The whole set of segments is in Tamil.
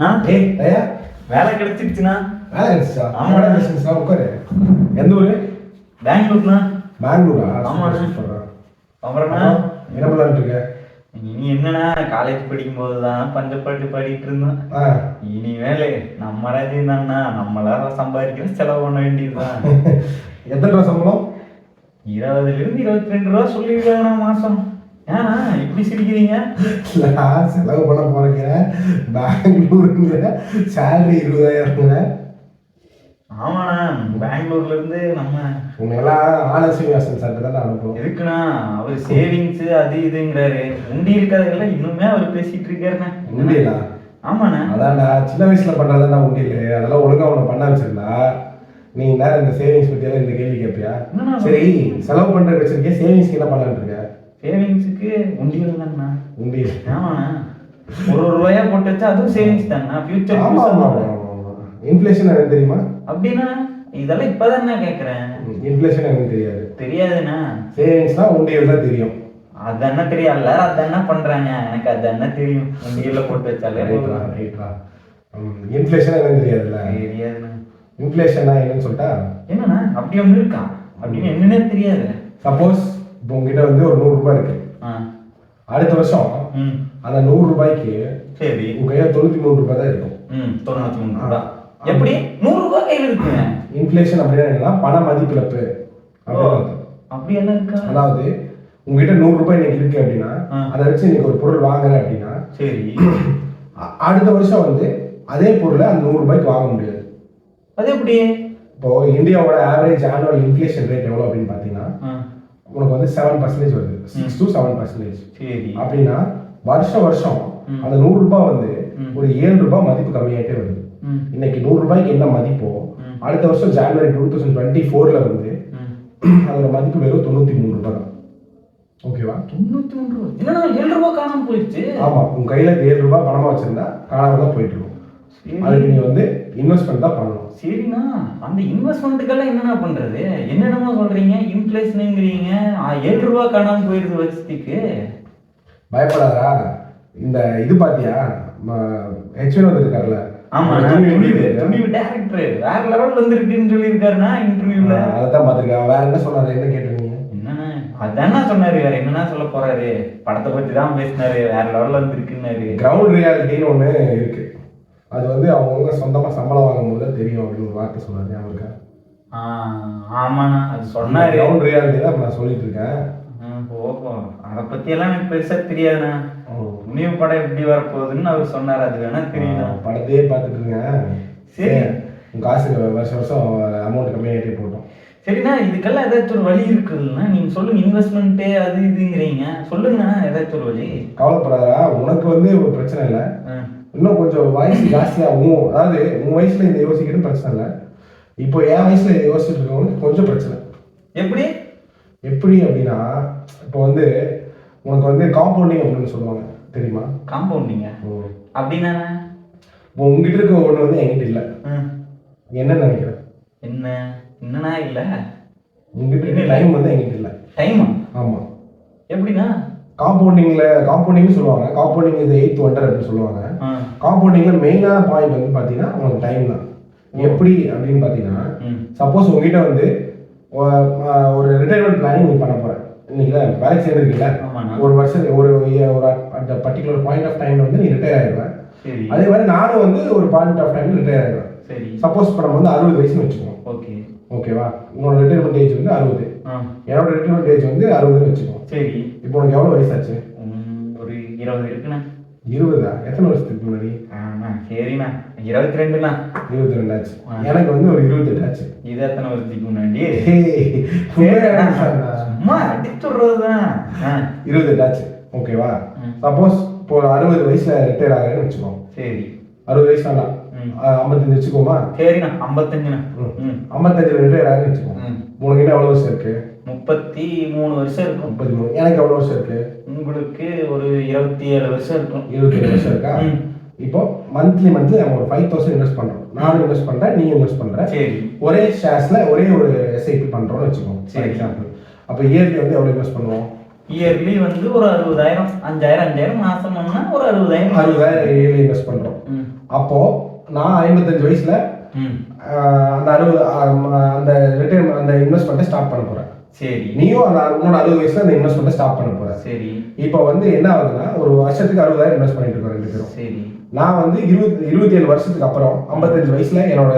ஏய் தயா வேலை கிடைச்சிருச்சுண்ணா. வேலை கிடைச்சிச்சா? ஆமாடா. பிசினஸ்ஸா? உட்காரு. எந்த ஊரு? பெங்களூர்ண்ணா. பெங்களூரா? ஆமாண்ணா. அப்புறம்ண்ணா என்ன பண்ணலான்னு இருக்க? இனி என்னண்ணா, காலேஜ் படிக்கும் போதுதான் பஞ்சப்பாட்டு பாடிட்டு இருந்தோம். இனிமேல் நம்ம ராஜ்யம் தான்ண்ணா, நம்மளா சம்பாதிக்கிற செலவு பண்ண வேண்டியதுதான். எத்தனை ரூபா சம்பளம்? 20 to 22 ரூபா சொல்லியிருக்காங்கண்ணா மாசம். ஏன்னா இப்படி சிரிக்கிறீங்க? செலவு பண்ண போறீங்க. பெங்களூருங்க சேலரி 20,000. ஆமாண்ணா, பெங்களூர்ல இருந்து நம்ம உன்னெல்லாம் ஆலோசனை சார் தான் அனுப்புவோம். இருக்குண்ணா. அவர் சேவிங்ஸ் அது இதுங்கிறாரு. உண்டி இருக்காதெல்லாம் இன்னுமே அவர் பேசிட்டு இருக்காருண்ணா. உண்டியலா? ஆமாண்ணா. அதான்டா சின்ன வயசுல பண்றதுதான் உண்டியல். அதெல்லாம் ஒழுங்கா உன்னை பண்ண வச்சிருந்தா நீ நேரம் இந்த சேவிங்ஸ் பத்தி எல்லாம் இந்த கேள்வி கேட்பியா? சரி, செலவு பண்றது வச்சிருக்கேன், சேவிங்ஸ்க்கு என்ன பண்ணலான்னு இருக்க? சேவிங்ஸுக்கு உண்டியல் தாங்கண்ணா. உண்டியல்? ஆமாண்ணா. ஒரு ரூபாயா போட்டு வச்சா அதுவும் சேவிங்ஸ் தாங்கண்ணா. ஃபியூச்சர். ஆமா ஆமா. இன்ஃப்ளேஷன் எனக்கு தெரியுமா? அப்படின்னா இதெல்லாம் இப்பதான் நான் கேட்கறேன். இன்ஃப்ளேஷன் எனக்கு தெரியாது. தெரியாதுண்ணா. சேவிங்ஸ்னா உண்டியல் தான் தெரியும். அதென்ன தெரியும், எல்லாரும் அதென்ன பண்றாங்க. எனக்கு அதென்ன தெரியும், உண்டியல்ல போட்டு வச்சாலே. ரைட்ரா. இன்ஃப்ளேஷன் எனக்கு தெரியாதுல்ல. தெரியாதுண்ணா. இன்ஃப்ளேஷன்னா என்னன்னு சொல்லிட்டா? என்னண்ணா அப்படி ஒன்று இருக்கா? அப்படின்னு என்னன்னே தெரியாது. சப்போஸ் இப்போ உங்ககிட்ட வந்து ஒரு 100 ரூபாய் இருக்கு. அடுத்த வருஷம் அந்த 100 ரூபாய்க்கு சரி உங்க கையில 93 ரூபாய் தான் இருக்கும். 93 ரூபாய். எப்படி 100 ரூபாய் கையில் இருக்குங்க? இன்ஃப்ளேஷன் அப்படின்னா என்னன்னா பண மதிப்பிழப்பு. அப்படி என்ன இருக்கா? அதாவது உங்ககிட்ட 100 ரூபாய் இன்னைக்கு இருக்கு அப்படின்னா அதை வச்சு இன்னைக்கு ஒரு பொருள் வாங்குற அப்படின்னா சரி அடுத்த வருஷம் வந்து அதே பொருளை அந்த 100 ரூபாய்க்கு வாங்க முடியாது. அது எப்படி? இப்போ இந்தியாவோட ஆவரேஜ் ஆனுவல் இன்ஃப்ளேஷன் ரேட் எவ்வளோ அப்படின்னு பார்த்தீங்கன்னா உனக்கு வந்து 7% வருது. 6 to 7%. சரி. அப்படின்னா வருஷம் அந்த 100 ரூபாய் வந்து ஒரு 7 ரூபாய் மதிப்பு கம்மியாயிட்டே வருது. இன்னைக்கு 100 ரூபாய்க்கு என்ன மதிப்போ அடுத்த வருஷம் ஜனவரி 2024ல வந்து அதோட மதிப்பு வெறும் 93 ரூபாய் தான். ஓகேவா? 93 ரூபாய்? என்னன்னா 7 ரூபாய் காணாம போயிடுச்சு. ஆமா, உங்க கையில 7 ரூபாய் பணமா வச்சிருந்தா காணாம தான் போயிட்டு இருக்கும். அதுக்கு நீ வந்து இன்வெஸ்ட்மெண்ட் தான் பண்ணணும். சரிண்ணா, அந்த இன்வெஸ்ட்மெண்ட்டுக்கெல்லாம் என்னென்ன பண்றது? என்னென்னமோ சொல்றீங்க, இன்ஃப்ளேஷனுங்கிறீங்க, 7 ரூபாய் காணாம போயிடுது வருஷத்துக்கு. பயப்படாதா. இந்த இது பாத்தியா, ஹெச்என் இருக்காருல்ல? ஆமா, டைரக்டர் வேற லெவல் வந்திருக்குன்னு சொல்லியிருக்காருண்ணா இன்டர்வியூல. அதான் பாத்துருக்கேன். வேற என்ன சொன்னாரு? என்ன கேட்டிருக்கீங்க? என்னன்னா அதானா சொன்னாரு, வேற என்னன்னா சொல்ல போறாரு? படத்தை பத்தி தான் பேசினாரு, வேற லெவல்ல வந்துருக்குன்னாரு. கிரவுண்ட் ரியாலிட்டின்னு ஒண்ணு இருக்கு. அது வந்து அவங்க சொந்தமா சம்பளம் வாங்கும் போது தெரியும் அப்படின்னு ஒரு வார்த்தை சொன்னாரு. அவருக்கு ஆமாண்ணா, அது சொன்னாரு. கிரவுண்ட் ரியாலிட்டி தான் நான் சொல்லிட்டு இருக்கேன். ஓஹோ, அதை பத்தி எல்லாம் எனக்கு பெருசா தெரியாதுண்ணா. நியூ படம் எப்படி வரப்போகுதுன்னு அவர் சொன்னார். அது வேணா தெரியும். படத்தையே பார்த்துட்டு இருக்கேன். சரி, உங்க காசுக்கு வருஷம் அமௌண்ட் கம்மியாகிட்டே போட்டோம். சரிண்ணா, இதுக்கெல்லாம் ஏதாச்சும் ஒரு வழி இருக்குதுண்ணா? நீங்க சொல்லுங்க. இன்வெஸ்ட்மெண்ட்டு அது இதுங்கிறீங்க, சொல்லுங்கண்ணா ஏதாச்சும் ஒரு வழி. கவலைப்படாதா, உனக்கு வந்து ஒரு பிரச்சனை இல்லை. இன்னும் கொஞ்சம் வயசு ஜாஸ்தியாகும். அதாவது உன் வயசுல இதை யோசிக்கிறது பிரச்சனை இல்லை. இப்போ என் வயசுல இதை யோசிச்சுட்டு இருக்கவங்களுக்கு கொஞ்சம் பிரச்சனை. எப்படி அப்படின்னா, இப்போ வந்து உனக்கு வந்து காம்பவுண்டிங் அப்படின்னு சொல்லுவாங்க, தெரியுமா? காம்பவுண்டிங்க அப்படின்னா உங்ககிட்ட இருக்க ஒண்ணு வந்து என்கிட்ட இல்லை. என்ன நினைக்கிறேன்? என்னன்னா இல்லை, உங்ககிட்ட இருக்க டைம் வந்து என்கிட்ட இல்லை. டைமா? ஆமா. எப்படின்னா? காம்பவுண்டிங் சொல்லுவாங்க. காம்பவுண்டிங் இது 8th wonder அப்படின்னு சொல்லுவாங்க. காம்பவுண்டிங்ல மெயினான பாயிண்ட் வந்து பாத்தீங்கன்னா உங்களுக்கு டைம் தான். எப்படி அப்படின்னு பாத்தீங்கன்னா, சப்போஸ் உங்ககிட்ட வந்து ஒரு ரிட்டையர்மெண்ட் பிளானிங் நீ பண்ண போற. இன்னைக்கு வேலைக்கு சேர்ந்துருக்கீங்களா? ஒரு வருஷம் ஒரு அந்த பர்டிகுலர் பாயிண்ட் ஆஃப் டைம்ல வந்து நீ ரிட்டையர் ஆயிடுவேன். அதே மாதிரி நானும் வந்து ஒரு பாயிண்ட் ஆஃப் டைம்ல ரிட்டையர் ஆயிடுவேன். சப்போஸ் இப்போ நம்ம வந்து 60 வயசுன்னு வச்சுக்கோம். ஓகேவா? உன்னோட ரிட்டையர்மெண்ட் ஏஜ் வந்து 60. என்னோட ரிட்டையர்மெண்ட் ஏஜ் வந்து 60ன்னு வச்சுக்கோம். சரி, இப்போ உனக்கு எவ்வளவு வயசாச்சு? ஒரு 20 இருக்குண்ணா. 20? எத்தனை வருஷத்துக்கு முன்னாடி? சரிண்ணா, 22ண்ணா. 22 ஆச்சு. எனக்கு வந்து ஒரு 28 ஆச்சு. இது எத்தனை வருஷத்துக்கு முன்னாடி? சும்மா அடிச்சுடுறதுதான். 28 ஆச்சு. ஓகேவா? சப்போஸ் இப்போ ஒரு 60 வயசுல ரிட்டையர் ஆகிறேன்னு வச்சுக்கோம். சரி, 60 வயசு வேணாம், 55 வச்சுக்கோமா? சரிண்ணா, 55ண்ணா. 55 ரிட்டையர் ஆகிறேன்னு வச்சுக்கோங்க. உனக்கு எவ்வளவு வருஷம் இருக்கு? 33 வருஷம் இருக்கும். 33. எனக்கு எவ்வளவு வருஷம் இருக்கு? உங்களுக்கு ஒரு 27 வருஷம் இருக்கும். 27 வருஷம் இருக்கா? இப்போ மந்த்லி நம்ம ஒரு 5,000 இன்வெஸ்ட் பண்றோம். நானும் இன்வெஸ்ட் பண்றேன், நீ இன்வெஸ்ட் பண்ற. சரி, ஒரே ஷேர்ஸ்ல ஒரே ஒரு எஸ்ஐபி பண்றோம்னு வச்சுக்கோங்க. For example. அப்போ இயர்லி வந்து எவ்வளவு இன்வெஸ்ட் பண்ணுவோம்? இயர்லி வந்து ஒரு 60,000 5,000 மாசம்னா ஒரு 60,000 இயர்லி இன்வெஸ்ட் பண்றோம். அப்போ நான் 55 வயசுல அந்த 60 அந்த ரிட்டர்ன் அந்த இன்வெஸ்ட்மெண்ட்டை ஸ்டார்ட் பண்ண போறேன். சரி. நீயும் அந்த உன்னோட 60 வயசுல அந்த இன்வெஸ்ட்மெண்ட்டை ஸ்டார்ட் பண்ண போற. சரி. இப்போ வந்து என்ன ஆகுதுன்னா ஒரு வருஷத்துக்கு 60,000 இன்வெஸ்ட் பண்ணிட்டு இருக்கோம் 2 பேரும். சரி. நான் வந்து 27 வருஷத்துக்கு அப்புறம் 55 வயசுல என்னோட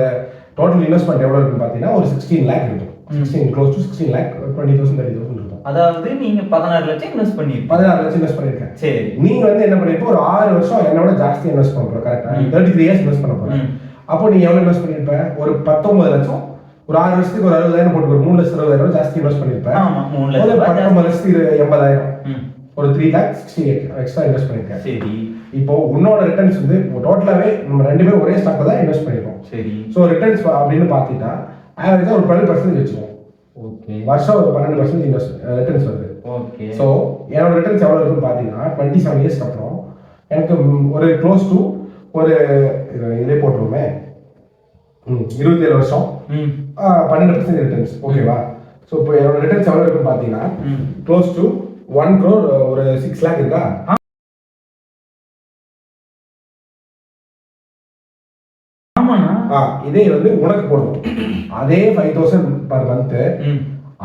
டோட்டல் இன்வெஸ்ட்மெண்ட் எவ்வளவு இருக்குன்னு பாத்தீங்கன்னா ஒரு 16 lakh இருக்கும். 16 close to 16 lakh 20,000 30,000 இருக்கும். அதாவது நீங்க 16 லட்சம் இன்வெஸ்ட் பண்ணிருக்கீங்க. 16 லட்சம் இன்வெஸ்ட் பண்ணிருக்கேன். சரி. நீங்க வந்து என்ன பண்ணிருப்ப ஒரு 6 வருஷம் என்னோட ஜாஸ்தி இன்வெஸ்ட் பண்ற. கரெக்ட்டா? 33 இயர்ஸ் இன்வெஸ்ட் பண்ண போறேன். அப்போ நீ எவ்வளவு இன்வெஸ்ட் பண்ணிருப்ப? ஒரு 19 லட்சம். ஒரு 6 வருஷத்துக்கு ஒரு 60,000 போட்டு ஒரு 3,60,000 ஜாஸ்தி இன்வெஸ்ட் பண்ணிருப்ப. ஆமா 3 லட்சம். ஒரு 19 லட்சத்துக்கு 80,000. ஒரு 3,68,000 எக்ஸ்ட்ரா இன்வெஸ்ட் பண்ணிருக்கேன். சரி. இப்போ உன்னோட ரிட்டர்ன்ஸ் வந்து டோட்டலாவே நம்ம 2 பேரும் ஒரே ஸ்டாக்ல தான் இன்வெஸ்ட் பண்ணிருக்கோம். சரி. சோ ரிட்டர்ன்ஸ் அப்படின்னு பாத்தீங்கன்னா ஆவரேஜா ஒரு 12% வச்சுக்கோங்க. ஓகே. வருஷம் ஒரு 12% இன்வெஸ்ட் ரிட்டர்ன்ஸ் வருது. ஓகே. சோ என்னோட ரிட்டர்ன்ஸ் எவ்வளவு இருக்குன்னு பாத்தீங்கன்னா 27 இயர்ஸ்க்கு அப்புறம் எனக்கு ஒரு க்ளோஸ் டு ஒரு இதே போட்டுருவோமே 27 வருஷம் 12% ரிட்டர்ன்ஸ். ஓகேவா? சோ இப்போ என்னோட ரிட்டர்ன்ஸ் எவ்வளவு இருக்குன்னு பாத்தீங்கன்னா க்ளோஸ் டு 1 crore ஒரு 6 lakh இருக்கா? இதே வந்து உனக்கு போடும். அதே 5,000 per month,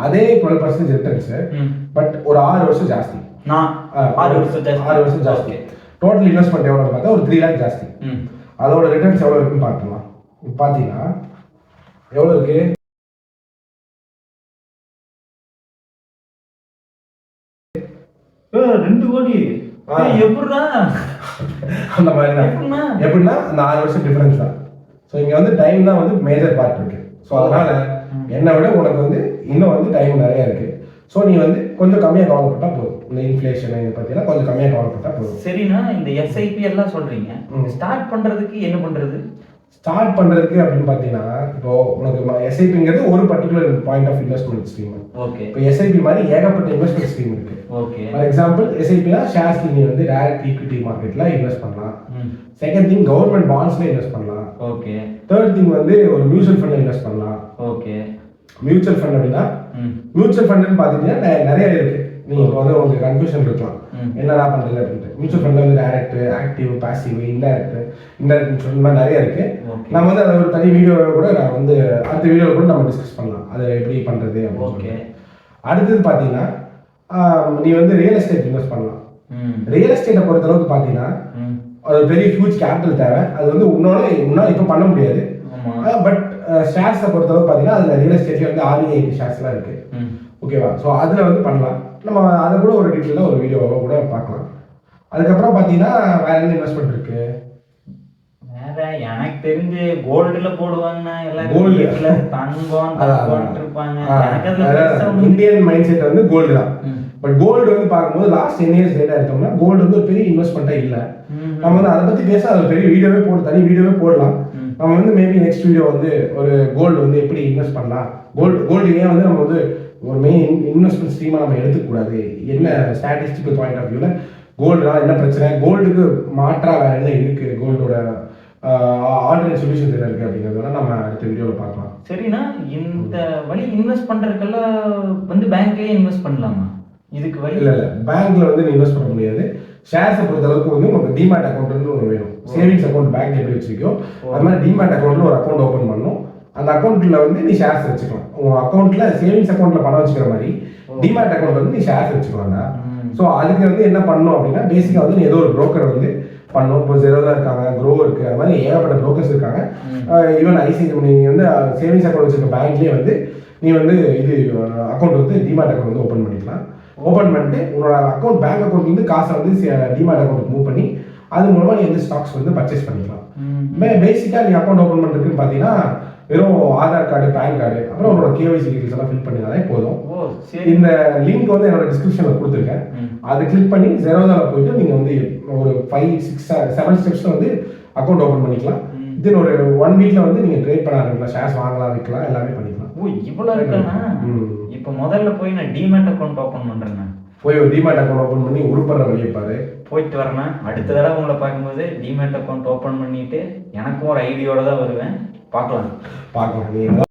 அதே 12% ரிட்டர்ன்ஸ். பட் ஒரு 6 வருஷம் ஜாஸ்தி. நான் 6 வருஷம் ஜாஸ்தி. டோட்டல் இன்வெஸ்ட்மெண்ட் எவ்வளவு பார்த்தா ஒரு 3 lakh ஜாஸ்தி. அதோட ரிட்டர்ன்ஸ் எவ்வளவு இருக்குன்னு பார்க்கலாம். பாத்தீங்கன்னா எவ்வளவு இருக்கு? 2 கோடி. எப்படிடா? அந்த மாதிரி தான். எப்படின்னா அந்த 6 வருஷம் டிஃபரன்ஸ் தான். ஸோ இங்கே வந்து டைம் தான் வந்து மேஜர் பார்ட் இருக்கு. ஸோ அதனால என்னை விட உனக்கு வந்து இன்னும் வந்து டைம் நிறைய இருக்கு. ஸோ நீ வந்து கொஞ்சம் கம்மியாக கவலைப்பட்டா போதும். இந்த இன்ஃப்ளேஷன் இதை பற்றிலாம் கொஞ்சம் கம்மியாக கவலைப்பட்டா போதும். சரிண்ணா, இந்த எஸ்ஐபி எல்லாம் சொல்றீங்க, ஸ்டார்ட் பண்றதுக்கு என்ன பண்றது? ஸ்டார்ட் பண்றதுக்கு அப்படின்னு பார்த்தீங்கன்னா இப்போ உனக்கு எஸ்ஐபிங்கிறது ஒரு particular point of investment scheme. Okay. இப்போ எஸ்ஐபி மாதிரி ஏகப்பட்ட இன்வெஸ்ட்மெண்ட் ஸ்கீம் இருக்கு. ஓகே. ஃபார் எக்ஸாம்பிள் எஸ்ஐபினா ஷேர்ஸ்ல நீ வந்து டைரக்ட் ஈக்விட்டி மார்க்கெட்ல இன்வெஸ்ட் பண்ணலாம். செகண்ட் திங் கவர்மெண்ட் பாண்ட்ஸ்ல இன்வெஸ்ட் பண்ணலாம். ஓகே. தேர்ட் திங் வந்து ஒரு மியூச்சுவல் ஃபண்ட்ல இன்வெஸ்ட் பண்ணலாம். ஓகே. மியூச்சுவல் ஃபண்ட் அப்படின்னா மியூச்சுவல் ஃபண்ட்னு பாத்தீங்கன்னா நிறைய இருக்கு. நீங்க வந்து உங்களுக்கு கன்ஃபியூஷன் இருக்கலாம் என்னடா பண்றது அப்படின்ட்டு. மியூச்சுவல் ஃபண்ட்ல வந்து direct, active, passive, indirect mutual மாதிரி நிறைய இருக்கு. நம்ம வந்து அதை ஒரு தனி வீடியோ கூட நான் வந்து அடுத்த வீடியோ கூட நம்ம டிஸ்கஸ் பண்ணலாம் அதை எப்படி பண்றது அப்படின்னு. அடுத்தது பாத்தீங்கன்னா நீ வந்து ரியல் எஸ்டேட் இன்வெஸ்ட் பண்ணலாம். ரியல் எஸ்டேட்டை பொறுத்த அளவுக்கு பாத்தீங்கன்னா அது பெரிய ஹியூஜ் கேபிட்டல் தேவை. அது வந்து உன்னால இப்போ பண்ண முடியாது. பட் ஷேர்ஸை பொறுத்தளவு பார்த்தீங்கன்னா அதில் ரியல் எஸ்டேட்ல வந்து 6-8 ஷேர்ஸ்லாம் இருக்கு. ஓகேவா? ஸோ அதில் வந்து பண்ணலாம். நம்ம அதை கூட ஒரு டீட்டெயிலாக ஒரு வீடியோவை கூட பார்க்கலாம். அதுக்கப்புறம் பார்த்தீங்கன்னா வேற என்ன இன்வெஸ்ட்மெண்ட் இருக்கு? வேற எனக்கு தெரிஞ்சு கோல்டுல போடுவாங்க. கோல்டுல தங்கம் இருப்பாங்க. இந்தியன் மைண்ட் செட் வந்து கோல்டு தான். பட் கோல்டு வந்து பார்க்கும்போது லாஸ்ட் 10 இயர்ஸ் டேட்டா எடுத்தோம்னா கோல்டு வந்து ஒரு பெரிய இன்வெஸ்ட்மெண்ட்டே இல்லை. நம்ம வந்து அதை பத்தி பேச அது பெரிய வீடியோவே தனி வீடியோவே போடலாம். நம்ம வந்து மேபி நெக்ஸ்ட் வீடியோ வந்து ஒரு கோல்டு வந்து எப்படி இன்வெஸ்ட் பண்ணலாம், கோல்டு ஏன் வந்து நம்ம வந்து ஒரு மெயின் இன்வெஸ்ட்மெண்ட் ஸ்ட்ரீமா நம்ம எடுத்துக்கூடாது, என்ன ஸ்டாட்டிஸ்டிக்கல் பாயிண்ட் ஆஃப் வியூல கோல்டுனா என்ன பிரச்சனை, கோல்டுக்கு மாற்றா வேற என்ன இருக்கு, கோல்டோட ஆல்டர்னேட் சொல்யூஷன்ஸ் என்ன இருக்கு அப்படிங்கிறத நம்ம அடுத்த வீடியோவில் பார்க்கலாம். சரிண்ணா, இந்த வழி இன்வெஸ்ட் பண்றதுக்கெல்லாம் வந்து பேங்க்லயே இன்வெஸ்ட் பண்ணலாமா? இதுக்கு வழி இல்லை பேங்க்ல வந்து நீ இன்வெஸ்ட் பண்ண முடியாது. ஷேர்ஸை பொறுத்த அளவுக்கு வந்து உங்களுக்கு டிமேட் அக்கௌண்ட்னு ஒன்று வேணும். சேவிங்ஸ் அக்கௌண்ட் பேங்க் எப்படி வச்சிருக்கோ அது மாதிரி டிமேட் அக்கௌண்ட்ல ஒரு அக்கௌண்ட் ஓப்பன் பண்ணணும். அந்த அக்கௌண்ட்ல வந்து நீ ஷேர்ஸ் வச்சுக்கலாம். உங்க அக்கௌண்ட்ல சேவிங்ஸ் அக்கௌண்ட்ல பணம் வச்சுக்கிற மாதிரி டிமேட் அக்கௌண்ட் வந்து நீ ஷேர்ஸ் வச்சுக்கலாங்க. ஸோ அதுக்கு வந்து என்ன பண்ணணும் அப்படின்னா பேசிக்கா வந்து நீ ஏதோ ஒரு புரோக்கர் வந்து பண்ணணும். இப்போ ஜெரோதா இருக்காங்க, க்ரோ இருக்கு, அது மாதிரி ஏகப்பட்ட புரோக்கர்ஸ் இருக்காங்க. ஈவன் ஐசிஐசிஐ நீ வந்து சேவிங்ஸ் அக்கௌண்ட் வச்சிருக்க பேங்க்லேயே வந்து நீ வந்து இது அக்கௌண்ட் வந்து டிமேட் அக்கௌண்ட் வந்து ஓப்பன் பண்ணிக்கலாம். ஓப்பன் பண்ணிட்டு உன்னோட அக்கௌண்ட் பேங்க் அக்கௌண்ட்லேருந்து காசை வந்து டிமேட் அக்கௌண்ட் மூவ் பண்ணி அது மூலமா நீ வந்து ஸ்டாக்ஸ் வந்து பர்ச்சேஸ் பண்ணிக்கலாம். பேசிக்கா நீ அக்கௌண்ட் ஓப்பன் பண்ணுறதுக்குன்னு பார்த்தீங்கன்னா வெறும் ஆதார் கார்டு, பேன் கார்டு, அப்புறம் உங்களோட கேஒய்சி டீடைல்ஸ் எல்லாம் ஃபில் பண்ணினாலே போதும். இந்த லிங்க் வந்து என்னோட டிஸ்கிரிப்ஷன்ல கொடுத்துருக்கேன். அதை கிளிக் பண்ணி ஜெரோதால போயிட்டு நீங்க வந்து ஒரு 5, 6, 7 ஸ்டெப்ஸ்ல வந்து அக்கௌண்ட் ஓப்பன் பண்ணிக்கலாம். தென் ஒரு 1 வீக்ல வந்து நீங்க ட்ரேட் பண்ண ஆரம்பிக்கலாம், ஷேர்ஸ் வாங்கலாம், விற்கலாம், எல்லாமே பண்ணிக்கலாம். ஓ இவ்வளவு இருக்கா? இப்போ முதல்ல போய் நான் டிமேட் அக்கௌண்ட் ஓப்பன் பண்றேன். போய் ஒரு டிமேட் அக்கௌண்ட் ஓப்பன் பண்ணி உருப்படுற வழியை பாரு. போயிட்டு வரேன். அடுத்த தடவை உங்களை பார்க்கும்போது டிமேட் அக்கௌண்ட் ஓப்பன் பண்ணிட்டு எனக்கும் ஒரு ஐடியோட தான் வருவேன். பார்க்கலாம். நீ